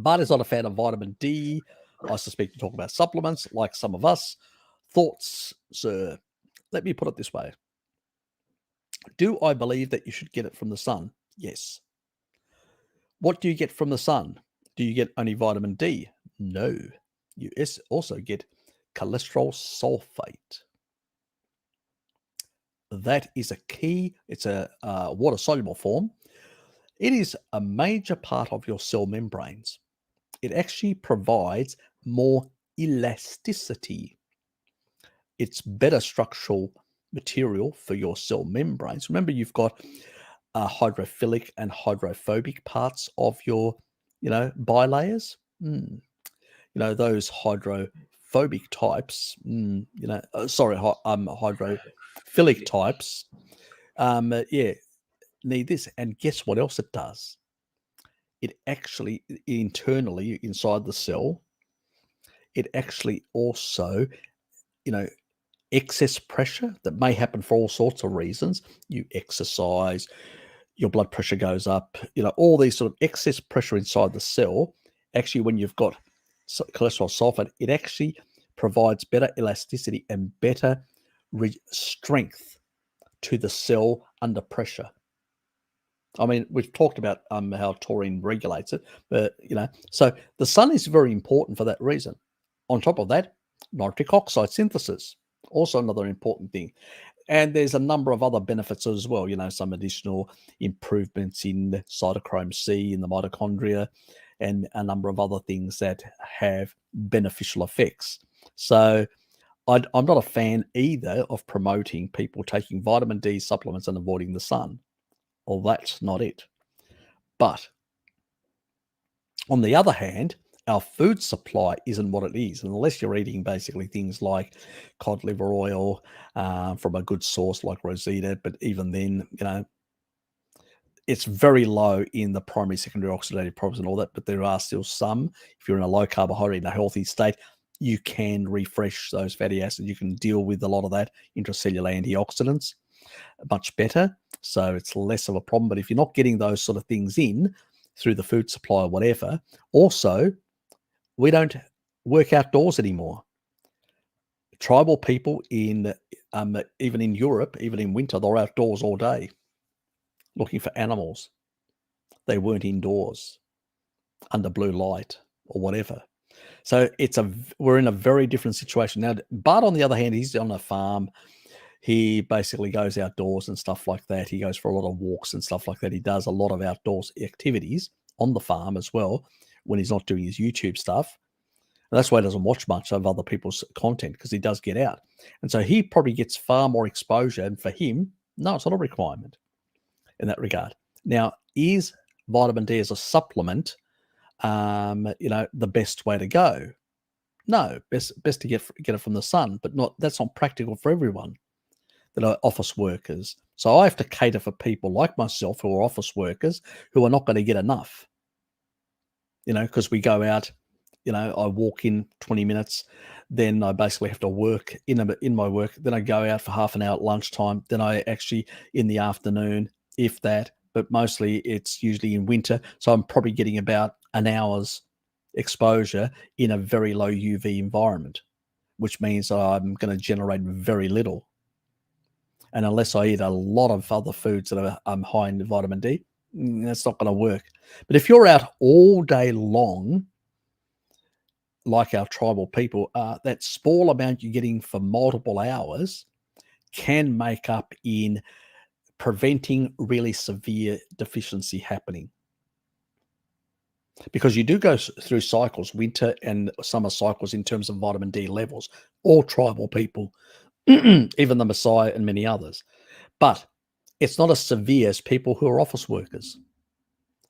but is not a fan of vitamin D. I suspect you talk about supplements like some of us. Thoughts, sir? Let me put it this way. Do I believe that you should get it from the sun? Yes. What do you get from the sun? Do you get only vitamin D? No. You also get cholesterol sulfate. That is a key. It's a water-soluble form. It is a major part of your cell membranes. It actually provides more elasticity. It's better structural material for your cell membranes. Remember, you've got hydrophilic and hydrophobic parts of your, bilayers. Those hydrophobic types. Hydrophilic types. Need this. And guess what else it does? It actually internally inside the cell, it actually also, excess pressure that may happen for all sorts of reasons. You exercise, your blood pressure goes up, all these sort of excess pressure inside the cell. Actually, when you've got cholesterol sulfate, it actually provides better elasticity and better strength to the cell under pressure. I mean, we've talked about how taurine regulates it, but, so the sun is very important for that reason. On top of that, nitric oxide synthesis, also another important thing. And there's a number of other benefits as well, some additional improvements in cytochrome C in the mitochondria and a number of other things that have beneficial effects. So I'm not a fan either of promoting people taking vitamin D supplements and avoiding the sun. Well, that's not it. But on the other hand, our food supply isn't what it is. And unless you're eating basically things like cod liver oil from a good source like Rosita, but even then, it's very low in the primary, secondary oxidative products and all that. But there are still some, if you're in a low carbohydrate, in a healthy state, you can refresh those fatty acids. You can deal with a lot of that intracellular antioxidants much better. So it's less of a problem. But if you're not getting those sort of things in through the food supply or whatever, also, we don't work outdoors anymore. Tribal people in even in Europe, even in winter, they're outdoors all day looking for animals. They weren't indoors under blue light or whatever. So we're in a very different situation now. But on the other hand, he's on a farm. He basically goes outdoors and stuff like that. He goes for a lot of walks and stuff like that. He does a lot of outdoors activities on the farm as well when he's not doing his YouTube stuff. And that's why he doesn't watch much of other people's content, because he does get out. And so he probably gets far more exposure. And for him, no, it's not a requirement in that regard. Now, is vitamin D as a supplement, the best way to go? No, best to get it from the sun, but that's not practical for everyone that are office workers. So I have to cater for people like myself who are office workers who are not going to get enough, because we go out, I walk in 20 minutes, then I basically have to work in my work. Then I go out for half an hour at lunchtime. Then I actually in the afternoon, if that, but mostly it's usually in winter. So I'm probably getting about an hour's exposure in a very low UV environment, which means I'm going to generate very little. And unless I eat a lot of other foods that are high in vitamin D, that's not going to work. But if you're out all day long, like our tribal people, that small amount you're getting for multiple hours can make up in preventing really severe deficiency happening. Because you do go through cycles, winter and summer cycles, in terms of vitamin D levels, all tribal people, even the Maasai and many others. But it's not as severe as people who are office workers.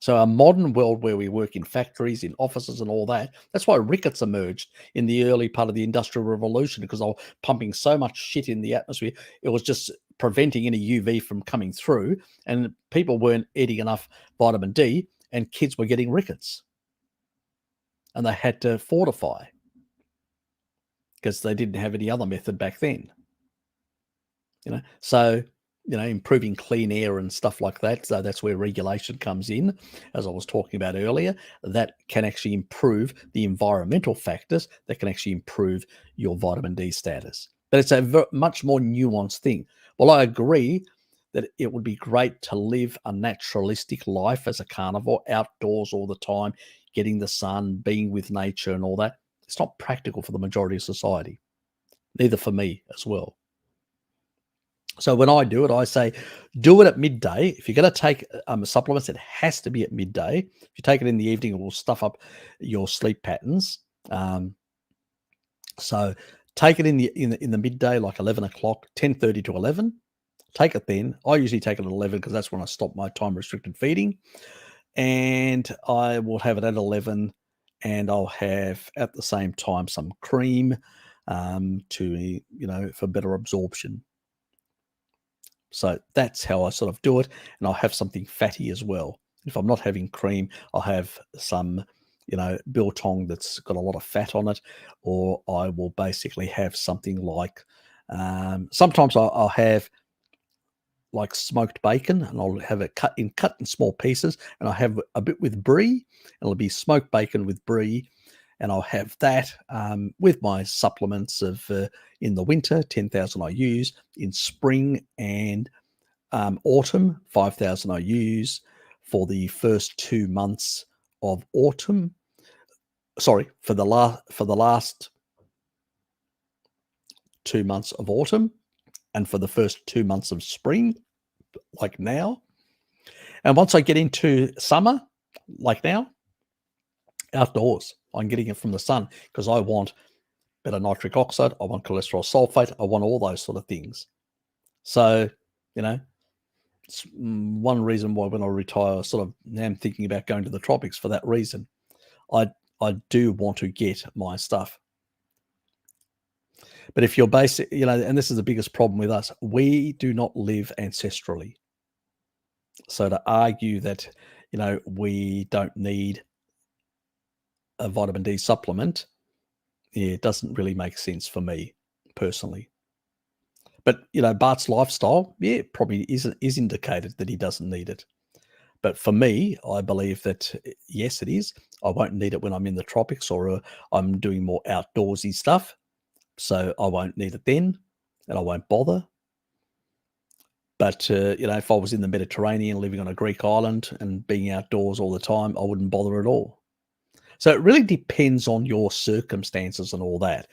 So a modern world where we work in factories, in offices and all that, that's why rickets emerged in the early part of the Industrial Revolution, because they were pumping so much shit in the atmosphere. It was just preventing any UV from coming through, and people weren't eating enough vitamin D, and kids were getting rickets. And they had to fortify because they didn't have any other method back then. So improving clean air and stuff like that. So that's where regulation comes in, as I was talking about earlier. That can actually improve the environmental factors that can actually improve your vitamin D status. But it's a much more nuanced thing. Well, I agree that it would be great to live a naturalistic life as a carnivore, outdoors all the time, getting the sun, being with nature and all that. It's not practical for the majority of society, neither for me as well. So when I do it, I say, do it at midday. If you're going to take supplements, it has to be at midday. If you take it in the evening, it will stuff up your sleep patterns. So take it in the midday, like 11 o'clock, 10:30 to 11. Take it then. I usually take it at 11 because that's when I stop my time restricted feeding. And I will have it at 11, and I'll have at the same time some cream for better absorption. So that's how I sort of do it. And I'll have something fatty as well. If I'm not having cream, I'll have some, biltong that's got a lot of fat on it, or I will basically have something like, sometimes I'll have like smoked bacon, and I'll have it cut in small pieces, and I'll have a bit with brie, and it'll be smoked bacon with brie, and I'll have that with my supplements of in the winter 10,000 IUs, in spring and autumn 5,000 IUs, for the first 2 months of autumn. Sorry, for the last 2 months of autumn, and for the first 2 months of spring, like now. And once I get into summer, like now, outdoors, I'm getting it from the sun because I want better nitric oxide, I want cholesterol sulfate, I want all those sort of things. So, it's one reason why when I retire, I sort of am thinking about going to the tropics for that reason. I do want to get my stuff. But if you're basic, and this is the biggest problem with us, we do not live ancestrally. So to argue that, we don't need a vitamin D supplement, it doesn't really make sense for me personally. But, Bart's lifestyle, probably is indicated that he doesn't need it. But for me, I believe that, yes, it is. I won't need it when I'm in the tropics, or I'm doing more outdoorsy stuff. So I won't need it then, and I won't bother. But, if I was in the Mediterranean, living on a Greek island and being outdoors all the time, I wouldn't bother at all. So it really depends on your circumstances and all that.